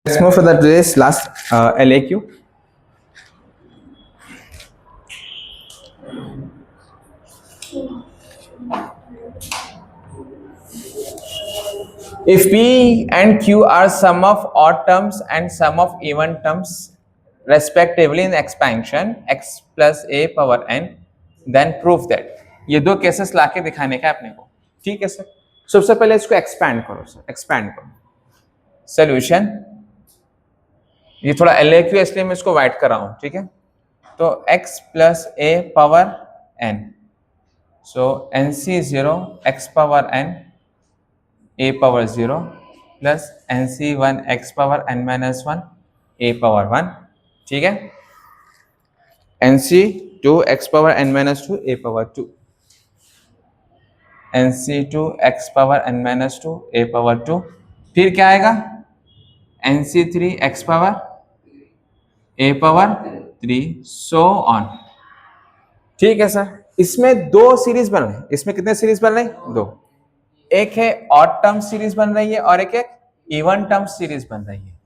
Let's move for the today's last LAQ. If P and Q are sum of odd terms and sum of even terms respectively in expansion x plus a power n, then prove that. ये दो cases लाके दिखाने का अपने को, ठीक है sir. सबसे पहले इसको एक्सपैंड करो सर, एक्सपैंड करो। सोल्यूशन, ये थोड़ा LAQ इसलिए मैं इसको वाइट कर रहा हूं, ठीक है। तो x plus a power n, so NC0 x power n a power 0 plus NC1 x power n minus 1 a power 1, ठीक है। NC2 x power n minus 2 a power 2, NC2 x power n minus 2 a power 2, फिर क्या आएगा NC3 x power a power 3, so on, ठीक है sir. इसमें दो series बन रहे हैं, इसमें कितने सीरीज बन रहे हैं? दो। एक है ऑड टर्म सीरीज बन रही है और एक है इवन टर्म सीरीज बन रही है।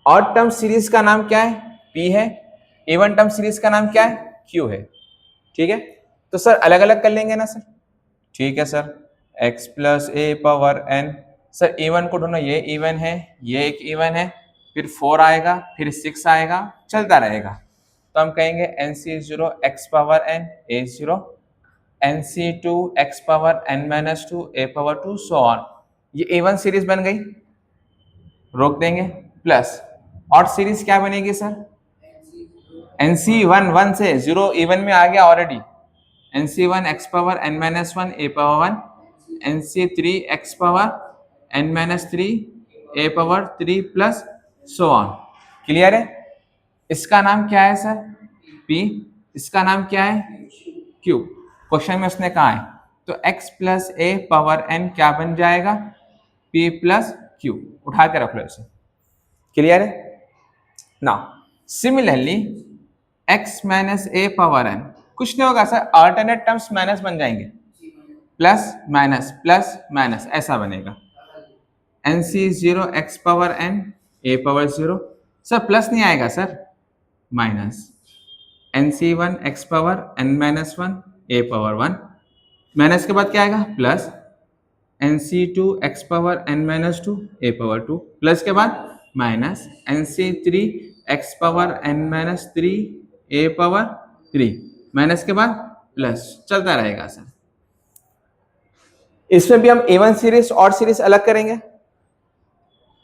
ऑड टर्म सीरीज का नाम क्या है? P है। इवन टर्म सीरीज का नाम क्या है? Q है, ठीक है। तो सर अलग अलग कर लेंगे ना सर, ठीक है sir. x plus a power n, sir even को ढूंढो, ये इवन है, ये एक इवन है, फिर 4 आएगा, फिर 6 आएगा, चलता रहेगा। तो हम कहेंगे NC0 x power n a0, NC2 x power n minus 2 a power 2, so on. ये इवन सीरीज बन गई, रोक देंगे। प्लस ऑड सीरीज क्या बनेगी सर? NC1 1 से 0 इवन में आ गया already, NC1 x power n minus 1 a power 1, NC3 x power n minus 3 a power 3 plus so on. Clear है? इसका नाम क्या है सर? P। इसका नाम क्या है? Q। क्वेश्चन में उसने कहा है, तो x plus a power n क्या बन जाएगा? P plus Q। उठा के रख लो इसे, क्लियर है ना। Similarly x minus a power n, कुछ नहीं होगा सर, अल्टरनेट टर्म्स माइनस बन जाएंगे, प्लस माइनस ऐसा बनेगा। NC0 x power n a power 0, sir plus नहीं आएगा sir, minus. NC1 x power n minus 1 a power 1, minus के बाद क्या आएगा? Plus. NC2 x power n minus 2 a power 2, plus के बाद minus. NC3 x power n minus 3 a power 3, minus के बाद प्लस, चलता रहेगा सर। इसमें भी हम इवन सीरीज और सीरीज अलग करेंगे,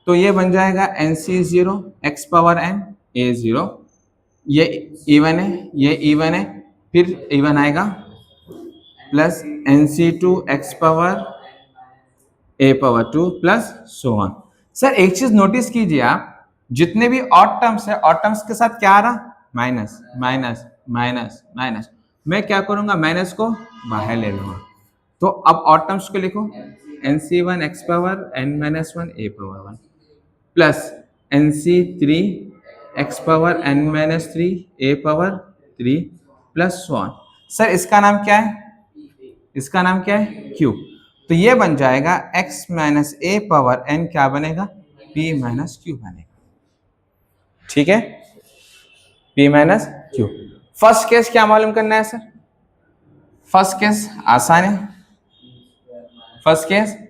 तो ये बन जाएगा NC0 x power n a0, ये इवन है, ये इवन है, फिर इवन आएगा, plus NC2 x power a power 2 plus so on. Sir एक चीज नोटिस कीजिए आप, जितने भी ऑड टर्म्स है, ऑड टर्म्स के साथ क्या आ रहा? Minus minus minus minus. मैं क्या करूंगा? माइनस को बाहर ले लूंगा। तो अब ऑड टर्म्स को लिखो, NC1 x power n minus 1 a power 1 plus NC3 x power n minus 3 a power 3 plus so on. Sir इसका नाम क्या है? इसका नाम क्या है? Q। तो ये बन जाएगा x minus a power n क्या बनेगा? P माइनस Q बनेगा, ठीक है। P minus Q। First case क्या मालूम करना है सर? फर्स्ट केस आसान है। First case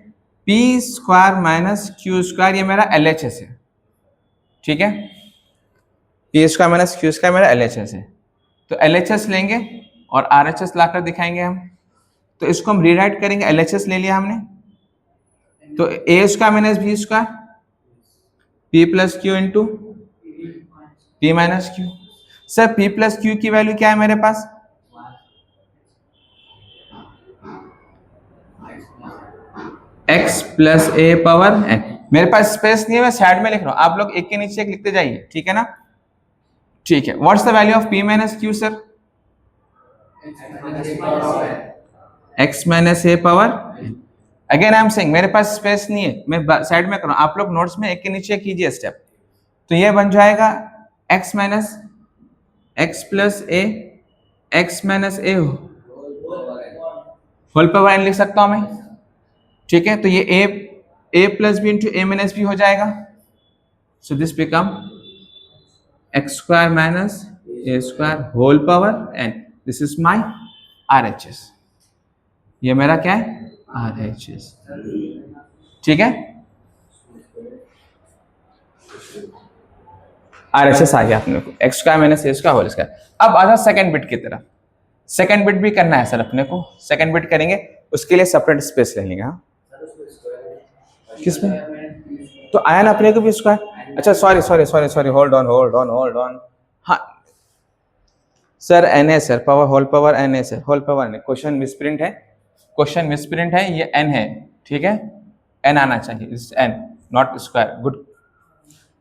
P square minus Q square, ये मेरा LHS है, ठीक है। P square minus Q square मेरा LHS है, तो LHS लेंगे और RHS लाकर दिखाएंगे हम। तो इसको हम रीराइट करेंगे, LHS ले लिया हमने, तो a square minus b square P plus Q into P minus Q। Sir P plus Q की वैल्यू क्या है मेरे पास? x plus a power n। मेरे पास स्पेस नहीं है, मैं साइड में लिख रहा हूं, आप लोग एक के नीचे एक लिखते जाइए, ठीक है ना। ठीक है, what's the value of P minus Q sir? x minus a power, again I am saying मेरे पास स्पेस नहीं है, मैं साइड में कर रहा हूं, आप लोग नोट्स में एक के नीचे कीजिए स्टेप। तो ये बन जाएगा x minus x plus a, x minus a whole power n लिख सकता हूं मैं, ठीक है। तो ये a plus B into a minus B हो जाएगा, So this become x square minus a square whole power n. This is my RHS. ये मेरा क्या है? RHS. ठीक है, RHS आ गया अपने को, एक्स स्क्वायर माइनस ए स्क्वायर होल स्क्वायर. अब आ जाओ सेकंड बिट की तरफ. सेकंड बिट भी करना है सर अपने को. सेकंड बिट करेंगे, उसके लिए सेपरेट स्पेस ले लेंगे. हाँ, किसमें? तो आया ना अपने को भी स्क्वायर. अच्छा sorry sorry sorry sorry, hold on hold on hold on. हाँ सर, एन है sir, power whole power n है सर, होल पावर नहीं. क्वेश्चन मिसप्रिंट है, क्वेश्चन मिसप्रिंट है. ये एन है, ठीक है, एन आना चाहिए. इस एन नॉट स्क्वायर. गुड,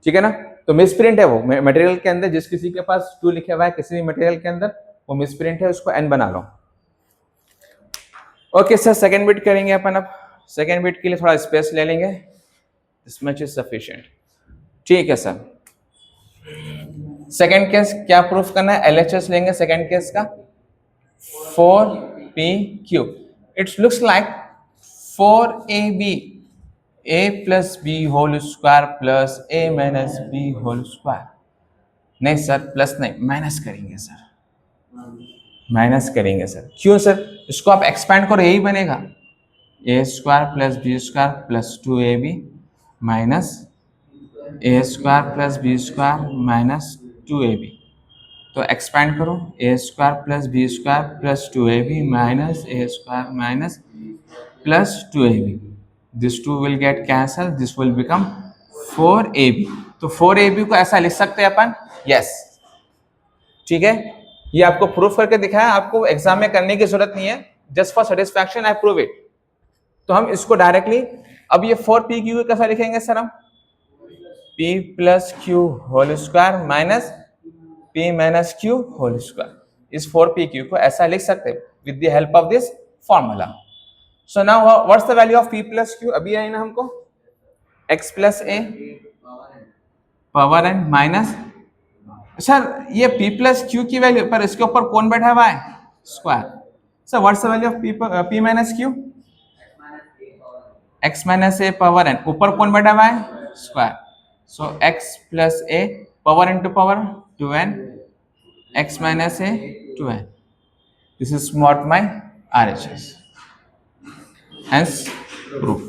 ठीक है ना. तो मिसप्रिंट है वो मटेरियल के अंदर. जिस किसी के पास 2 लिखा हुआ है किसी भी मटेरियल के अंदर, वो मिसप्रिंट है, उसको एन बना लो. ओके सर, सेकंड बिट करेंगे अपन. अब सेकंड बिट के लिए थोड़ा स्पेस ले लेंगे. This much is sufficient. ठीक है सर. सेकंड केस क्या प्रूफ करना है? LHS लेंगे सेकंड केस का. 4PQ. It's looks like 4AB a plus b whole square plus a minus b whole square. नहीं सर, प्लस नहीं, माइनस करेंगे सर, माइनस करेंगे सर. क्यों सर? इसको आप एक्सपैंड करो, यही बनेगा. a square plus b square plus 2ab minus a square plus b square minus 2ab. तो एक्सपैंड करो, a square plus b square plus 2ab minus a square minus plus 2ab. This 2 will get cancelled. This will become 4AB. तो 4AB को ऐसा लिख सकते हैं अपन. yes. ठीक है, ये आपको प्रूफ करके दिखाया. आपको एग्जाम में करने की जरूरत नहीं है. Just for satisfaction I prove it. तो हम इसको डायरेक्टली, अब ये 4PQ कैसा लिखेंगे सर हम? P plus Q whole square minus P minus Q whole square. इस 4PQ को ऐसा लिख सकते हैं with the help of this formula. So now what's the value of P plus Q? अभी आई ना हमको, x plus a power n minus. Sir ये P plus Q की वैल्यू, पर इसके ऊपर कौन बैठा हुआ है? Square. Sir what's the value of P minus Q? x minus a power n. ऊपर कौन बैठा हुआ है? Square. So x plus a power into power 2n, x minus a 2n. This is what my RHS. Hence proof.